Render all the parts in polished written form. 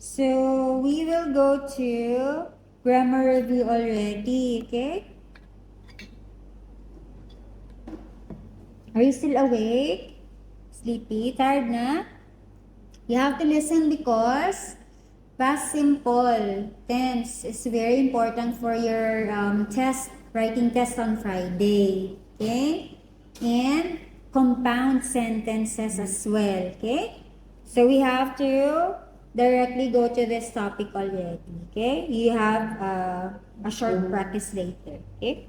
So we will go to grammar review already, okay? Are you still awake? Sleepy? Tired na? You have to listen because past simple tense is very important for your writing test on Friday, okay? And compound sentences as well, okay? So we have to directly go to this topic already, okay? You have a short practice later, okay?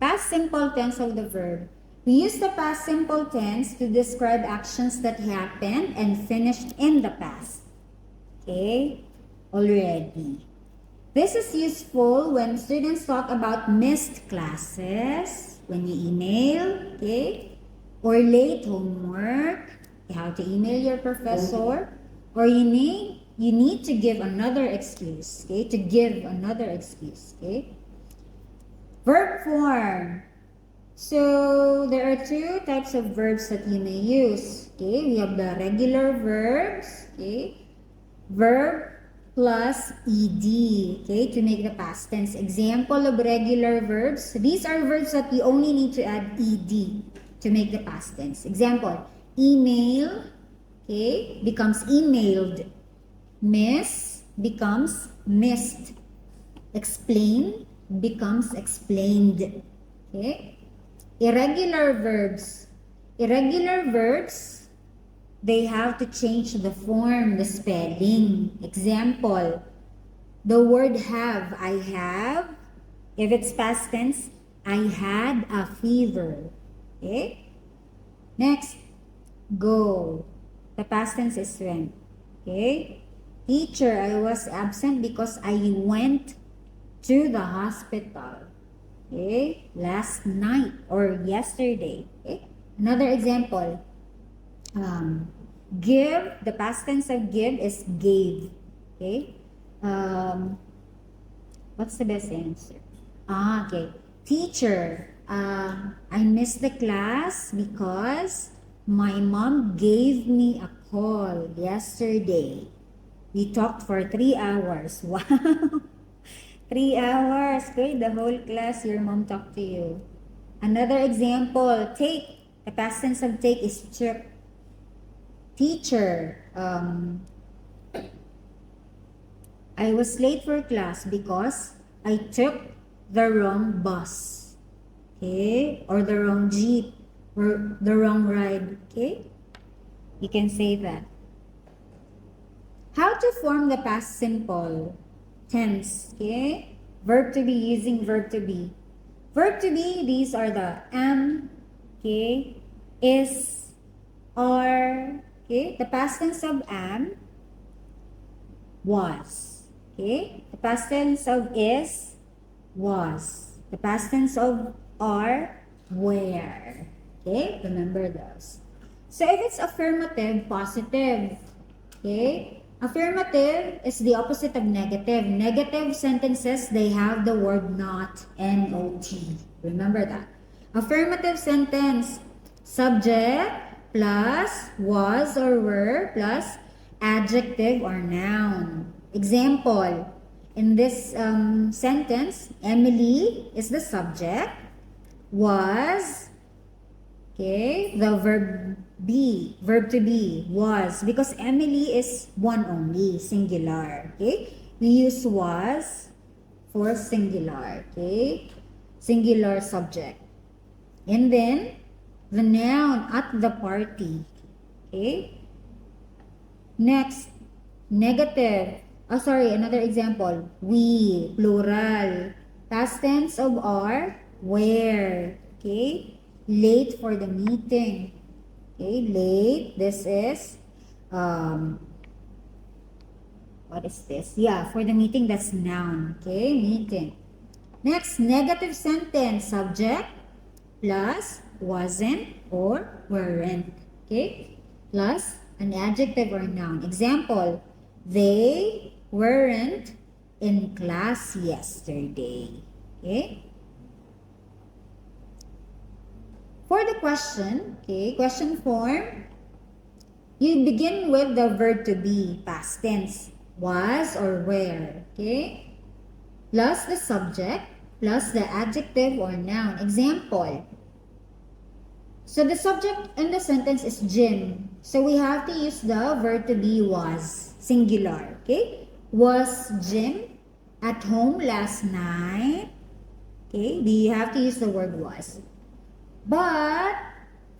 Past simple tense of the verb. We use the past simple tense to describe actions that happened and finished in the past. Okay? Already. This is useful when students talk about missed classes, when you email, okay? Or late homework, how to email your professor, or you need to give another excuse, okay? To give another excuse, okay? Verb form. So there are two types of verbs that you may use. Okay, we have the regular verbs. Okay, verb plus ed. Okay, to make the past tense. Example of regular verbs. These are verbs that you only need to add ed to make the past tense. Example: email. Okay, becomes emailed. Miss becomes missed. Explain becomes explained. Okay. Irregular verbs. Irregular verbs, they have to change the form, the spelling. Example, the word have, I have. If it's past tense, I had a fever. Okay? Next, go. The past tense is went. Okay? Teacher, I was absent because I went to the hospital. Okay, last night or yesterday. Okay, another example. Give, the past tense of give is gave. Okay, what's the best answer? Okay, teacher, I missed the class because my mom gave me a call yesterday. We talked for 3 hours. Wow. 3 hours. Okay, the whole class, your mom talked to you. Another example, take. The past tense of take is took. Teacher, I was late for class because I took the wrong bus. Okay, or the wrong jeep, or the wrong ride. Okay, you can say that. How to form the past simple tense? Okay, verb to be using verb to be. Verb to be, these are the am, okay, is, are, okay. The past tense of am, was, okay. The past tense of is, was. The past tense of are, were, okay. Remember those. So if it's affirmative, positive, okay. Affirmative is the opposite of negative. Negative sentences, they have the word not, N-O-T. Remember that. Affirmative sentence, subject plus was or were plus adjective or noun. Example, in this sentence, Emily is the subject, was, okay, the verb be, verb to be, was, because Emily is one only, singular, okay? We use was for singular, okay? Singular subject. And then, the noun, at the party, okay? Next, negative. Oh, sorry, another example. We, plural. Past tense of are, were, okay? Late for the meeting. Okay, late. This is, what is this? Yeah, for the meeting, that's noun. Okay, meeting. Next, negative sentence. Subject plus wasn't or weren't. Okay, plus an adjective or noun. Example, they weren't in class yesterday. Okay. For the question, okay, question form, you begin with the verb to be, past tense, was or were, okay? Plus the subject, plus the adjective or noun. Example. So the subject in the sentence is Jim. So we have to use the verb to be was, singular, okay? Was Jim at home last night? Okay, you have to use the word was. But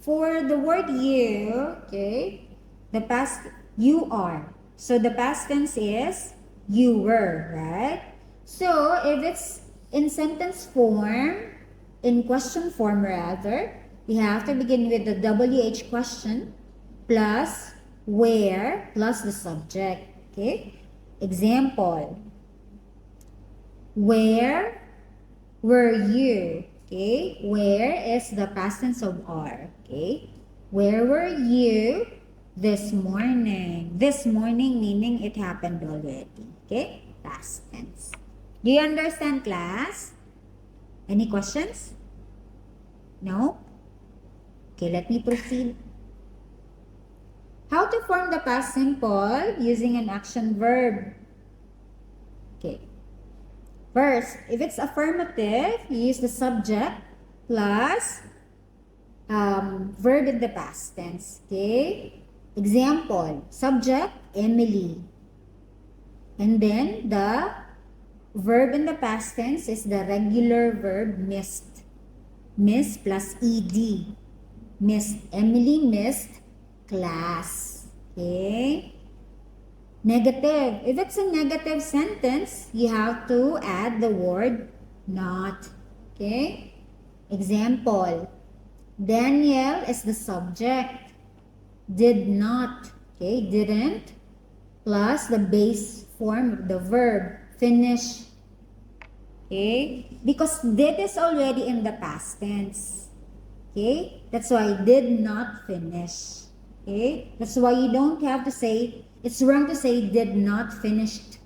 for the word you, okay, the past, you are. So the past tense is you were, right? So if it's in sentence form, in question form rather, we have to begin with the WH question plus where plus the subject, okay? Example, where were you? Okay, where is the past tense of are? Okay, where were you this morning? This morning meaning it happened already. Okay, past tense. Do you understand, class? Any questions? No? Okay, let me proceed. How to form the past simple using an action verb? Okay. First, if it's affirmative, you use the subject plus verb in the past tense. Okay? Example, subject, Emily. And then the verb in the past tense is the regular verb missed. Miss plus ed. Missed. Emily missed class. Okay? Negative. If it's a negative sentence, you have to add the word not. Okay? Example. Daniel is the subject. Did not. Okay? Didn't. Plus the base form of the verb. Finish. Okay? Because did is already in the past tense. Okay? That's why did not finish. Okay? That's why you don't have to say, it's wrong to say did not finished.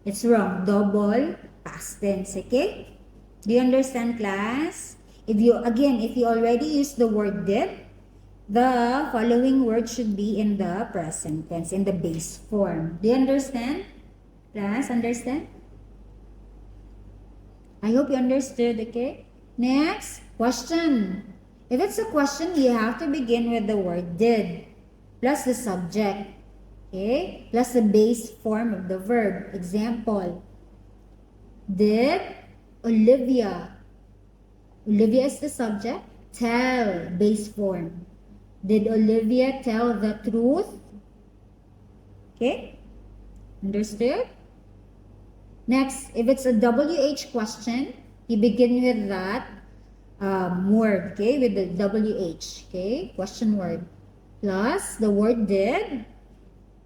It's wrong. Double past tense. Okay? Do you understand, class? If you already use the word did, the following word should be in the present tense, in the base form. Do you understand? Class, understand? I hope you understood, okay? Next, question. If it's a question, you have to begin with the word did, plus the subject, okay? Plus the base form of the verb. Example, did Olivia is the subject, tell, base form. Did Olivia tell the truth? Okay? Understood? Next, if it's a WH question, you begin with that word, okay? With the WH, okay? Question word. Plus the word did,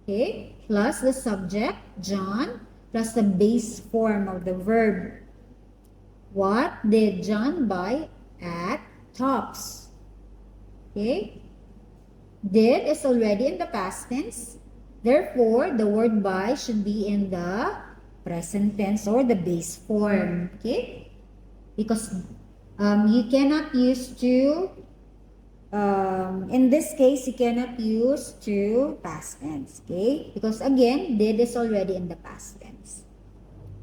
okay? Plus the subject, John, plus the base form of the verb. What did John buy at Tops? Okay? Did is already in the past tense. Therefore, the word buy should be in the present tense or the base form. Okay? Because you cannot use to, in this case, you cannot use to past tense. Okay? Because again, did is already in the past tense.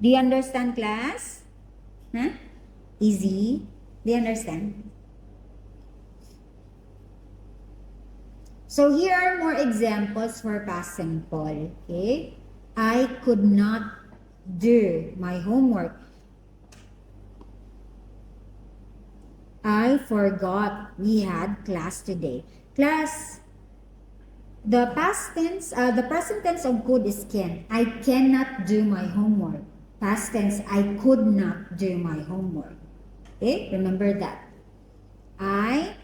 Do you understand, class? Huh? Easy. Do you understand? So here are more examples for past simple. Okay? I could not do my homework. I forgot we had class today. Class, the past tense, the present tense of could is can. I cannot do my homework. Past tense, I could not do my homework. Okay? Remember that. I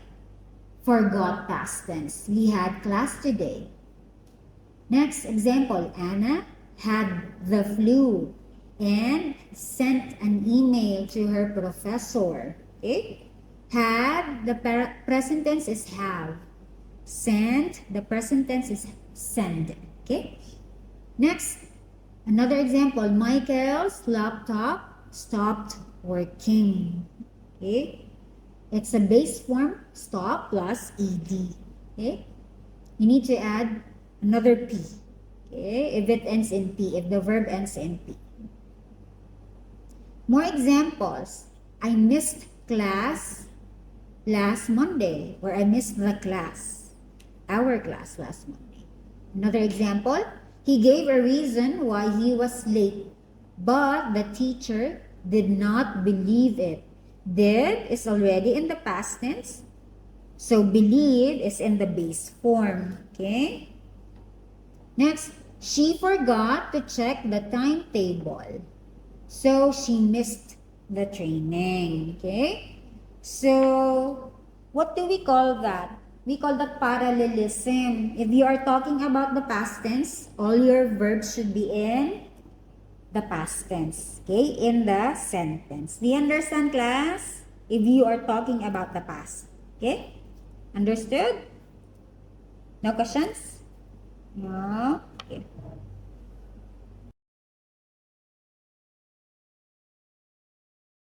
forgot past tense. We had class today. Next example, Anna had the flu and sent an email to her professor. Okay? Had, the present tense is have. Sent, the present tense is send. Okay? Next, another example, Michael's laptop stopped working. Okay? It's a base form, stop plus ed. Okay? You need to add another P. Okay, if it ends in P, if the verb ends in P. More examples. I missed class last Monday, or I missed the class, our class last Monday. Another example, he gave a reason why he was late, but the teacher did not believe it. Did is already in the past tense, so believe is in the base form. Okay? Next, she forgot to check the timetable, so she missed the training. Okay? So, what do we call that? We call that parallelism. If you are talking about the past tense, all your verbs should be in the past tense. Okay? In the sentence. Do you understand, class? If you are talking about the past. Okay? Understood? No questions? No?